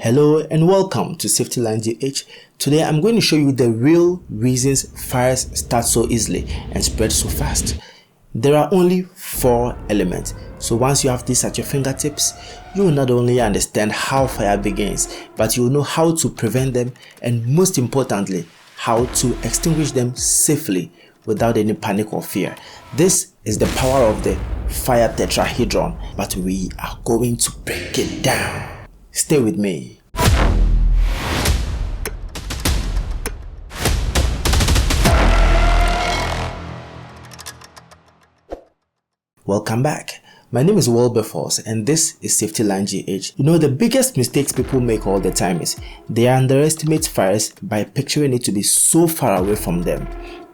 Hello and welcome to Safety Line GH. Today I'm going to show you the real reasons fires start so easily and spread so fast. There are only 4 elements. So once you have this at your fingertips, you will not only understand how fire begins, but you will know how to prevent them and most importantly, how to extinguish them safely without any panic or fear. This is the power of the Fire Tetrahedron, but we are going to break it down. Stay with me. Welcome back. My name is Wilberforce and this is Safety Line GH. You know, the biggest mistakes people make all the time is they underestimate fires by picturing it to be so far away from them.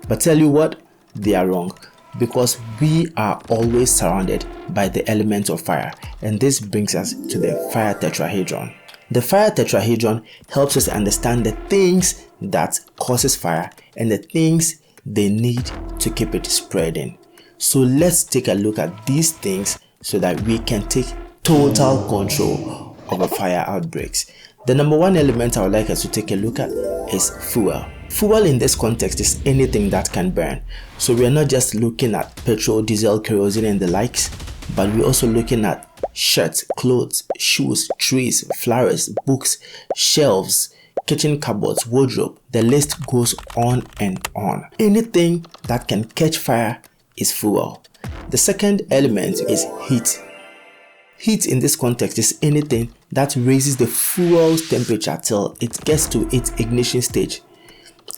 But tell you what, they are wrong, because we are always surrounded by the element of fire, and this brings us to the Fire Tetrahedron. The Fire Tetrahedron helps us understand the things that causes fire and the things they need to keep it spreading. So let's take a look at these things so that we can take total control over fire outbreaks. The number 1 element I would like us to take a look at is fuel. Fuel in this context is anything that can burn. So we are not just looking at petrol, diesel, kerosene and the likes, but we're also looking at shirts, clothes, shoes, trees, flowers, books, shelves, kitchen cupboards, wardrobe. The list goes on and on. Anything that can catch fire is fuel. The second element is heat. Heat in this context is anything that raises the fuel's temperature till it gets to its ignition stage.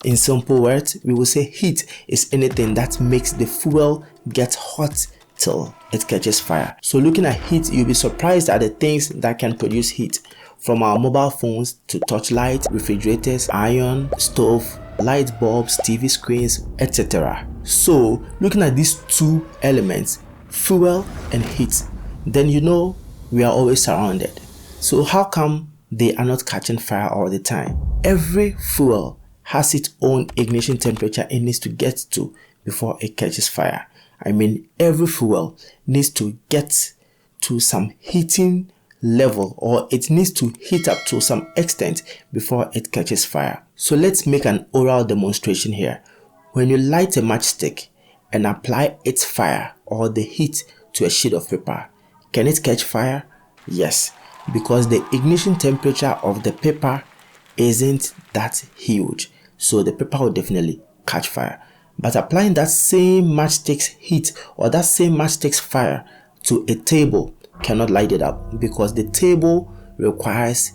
In simple words, we will say heat is anything that makes the fuel get hot till it catches fire. So looking at heat, you'll be surprised at the things that can produce heat, from our mobile phones to torchlight, refrigerators, iron, stove, light bulbs, TV screens, etc. So looking at these 2 elements, fuel and heat, then you know we are always surrounded. So how come they are not catching fire all the time? Every fuel has its own ignition temperature it needs to get to before it catches fire. I mean, every fuel needs to get to some heating level, or it needs to heat up to some extent before it catches fire. So let's make an oral demonstration here. When you light a matchstick and apply its fire or the heat to a sheet of paper, can it catch fire? Yes, because the ignition temperature of the paper isn't that huge. So the paper will definitely catch fire. But applying that same matchstick's heat or that same matchstick's fire to a table cannot light it up, because the table requires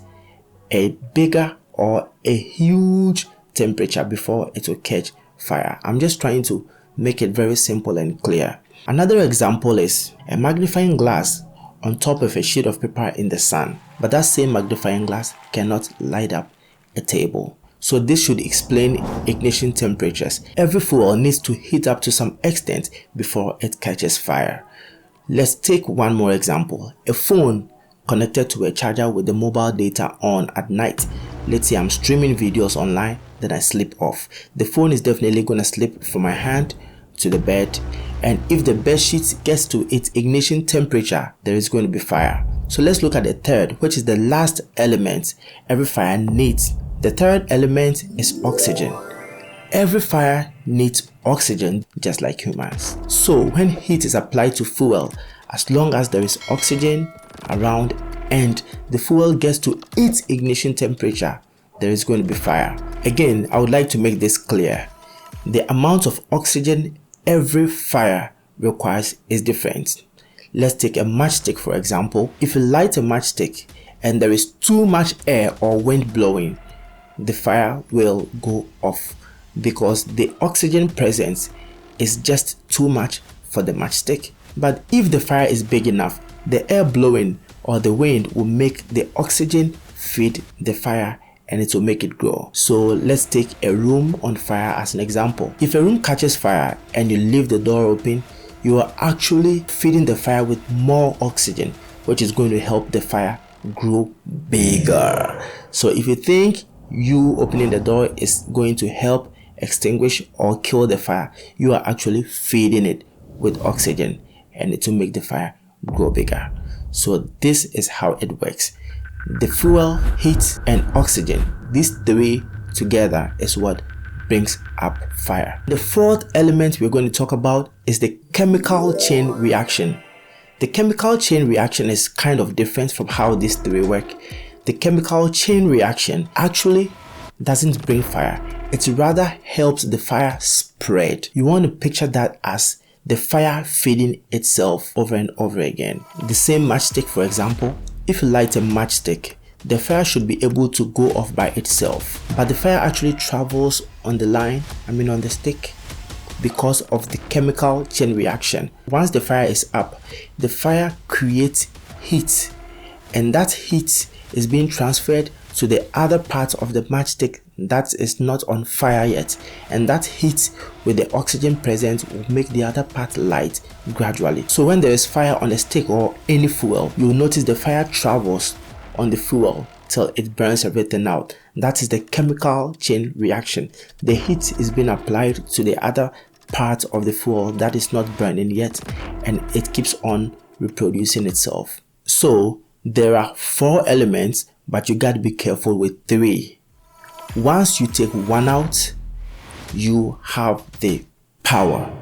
a bigger or a huge temperature before it will catch fire. I'm just trying to make it very simple and clear. Another example is a magnifying glass on top of a sheet of paper in the sun, but that same magnifying glass cannot light up a table. So this should explain ignition temperatures. Every fuel needs to heat up to some extent before it catches fire. Let's take one more example. A phone connected to a charger with the mobile data on at night. Let's say I'm streaming videos online, then I slip off. The phone is definitely going to slip from my hand to the bed, and if the bed sheet gets to its ignition temperature, there is going to be fire. So let's look at the third, which is the last element every fire needs. The third element is oxygen. Every fire needs oxygen just like humans. So when heat is applied to fuel, as long as there is oxygen around and the fuel gets to its ignition temperature, there is going to be fire. Again, I would like to make this clear. The amount of oxygen every fire requires is different. Let's take a matchstick for example. If you light a matchstick and there is too much air or wind blowing, the fire will go off, because the oxygen presence is just too much for the matchstick. But if the fire is big enough, the air blowing or the wind will make the oxygen feed the fire and it will make it grow. So let's take a room on fire as an example. If a room catches fire and you leave the door open, you are actually feeding the fire with more oxygen, which is going to help the fire grow bigger. So if you think you opening the door is going to help extinguish or kill the fire, you are actually feeding it with oxygen and it will make the fire grow bigger. So this is how it works. the fuel, heat, and oxygen. These three together is what brings up fire. The fourth element we're going to talk about is the chemical chain reaction. The chemical chain reaction is kind of different from how these three work. The chemical chain reaction actually doesn't bring fire. It rather helps the fire spread. You want to picture that as the fire feeding itself over and over again. The same matchstick, for example, if you light a matchstick, the fire should be able to go off by itself. But the fire actually travels on the line, on the stick, because of the chemical chain reaction. Once the fire is up, the fire creates heat, and that heat is being transferred to the other part of the matchstick that is not on fire yet, and that heat with the oxygen present will make the other part light gradually. So when there is fire on a stick or any fuel, you'll notice the fire travels on the fuel till it burns everything out. That is the chemical chain reaction. The heat is being applied to the other part of the fuel that is not burning yet, and it keeps on reproducing itself. So there are 4 elements, but you got to be careful with 3. Once you take one out, you have the power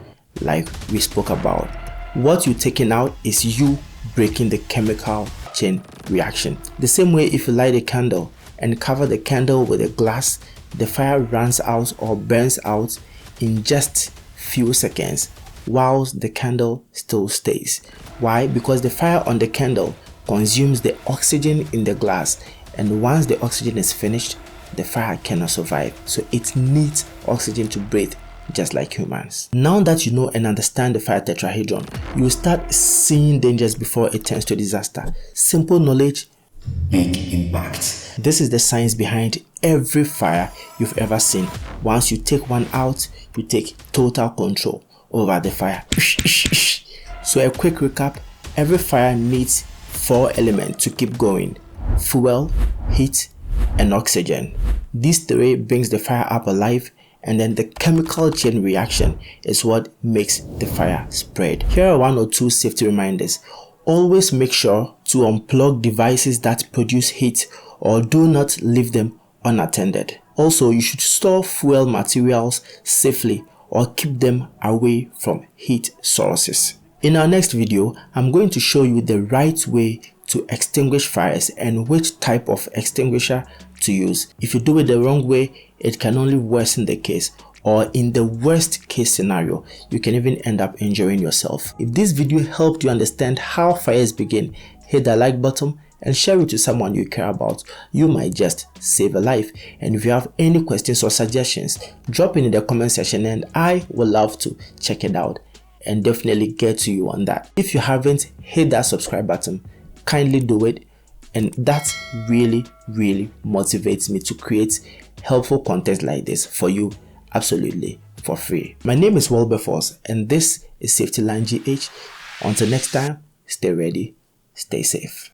like we spoke about. What you're taking out is you breaking the chemical chain reaction. The same way, if you light a candle and cover the candle with a glass, the fire runs out or burns out in just few seconds whilst the candle still stays. Why? Because the fire on the candle consumes the oxygen in the glass, and once the oxygen is finished, the fire cannot survive. So it needs oxygen to breathe, just like humans. Now that you know and understand the fire tetrahedron, you will start seeing dangers before it turns to disaster. Simple knowledge, big impact. This is the science behind every fire you've ever seen. Once you take one out, you take total control over the fire. So a quick recap, every fire needs 4 elements to keep going: fuel, heat, and oxygen. These 3 brings the fire up alive, and then the chemical chain reaction is what makes the fire spread. Here are 1 or 2 safety reminders. Always make sure to unplug devices that produce heat, or do not leave them unattended. Also, you should store fuel materials safely or keep them away from heat sources. In our next video, I'm going to show you the right way to extinguish fires and which type of extinguisher to use. If you do it the wrong way, it can only worsen the case, or in the worst case scenario, you can even end up injuring yourself. If this video helped you understand how fires begin, hit the like button and share it to someone you care about. You might just save a life. And if you have any questions or suggestions, drop it in the comment section and I will love to check it out and definitely get to you on that. If you haven't, hit that subscribe button. Kindly do it, and that really motivates me to create helpful content like this for you absolutely for free. My name is Wilberforce and this is Safety Line GH. Until next time, stay ready, stay safe.